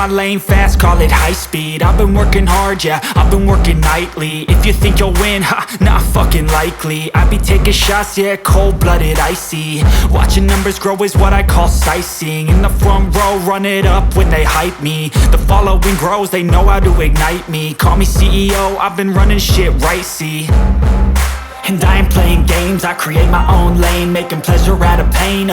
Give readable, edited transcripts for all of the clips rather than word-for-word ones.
my lane fast, call it high speed. I've been working hard, yeah, I've been working nightly. If you think you'll win, ha, not fucking likely. I be taking shots, yeah, cold-blooded, icy. Watching numbers grow is what I call sightseeing. In the front row, run it up when they hype me. The following grows, they know how to ignite me. Call me CEO, I've been running shit right, see. And I ain't playing games, I create my own lane, making pleasure out of pain,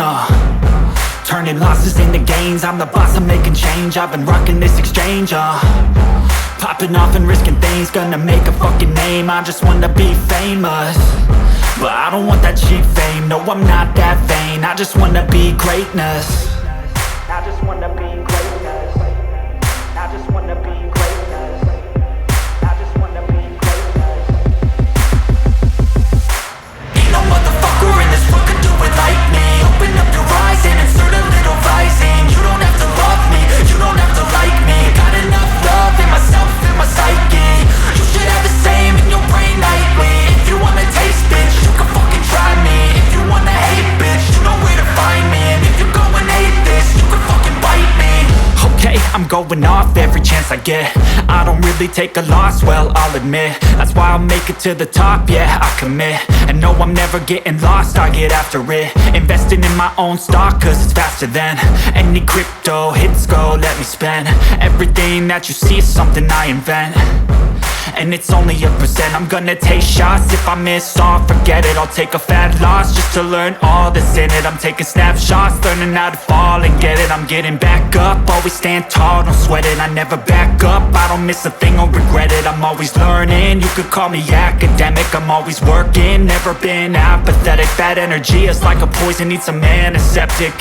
turning losses into gains. I'm the boss, I'm making change. I've been rocking this exchange, popping off and risking things. Gonna make a fucking name, I just wanna be famous. But I don't want that cheap fame, no I'm not that vain. I just wanna be greatness. I just wanna be greatness. I just wanna be greatness. I just wanna be greatness. Ain't no motherfucker in this world could do it like me. Open up your eyes and insert a little rising. You don't have to love me, you don't have to like me. Got enough love in myself and my psyche. You should have the same in your brain nightly. If you wanna taste, bitch, you can fucking try me. If you wanna hate, bitch, you know where to find me. And if you go and hate this, you can fucking bite me. Okay, I'm going off every chance I get. I don't really take a loss, well, I'll admit. That's why I'll make it to the top, yeah, I commit. And no, I'm never getting lost, I get after it. Investing in my own stock, cause it's faster than any crypto hits go, let me spend. Everything that you see is something I invent. And it's only a percent. I'm gonna take shots. If I miss all, forget it. I'll take a fat loss just to learn all that's in it. I'm taking snapshots, learning how to fall and get it. I'm getting back up, always stand tall, don't sweat it. I never back up, I don't miss a thing or regret it. I'm always learning, you could call me academic. I'm always working, never been apathetic. Bad energy is like a poison, needs some antiseptic.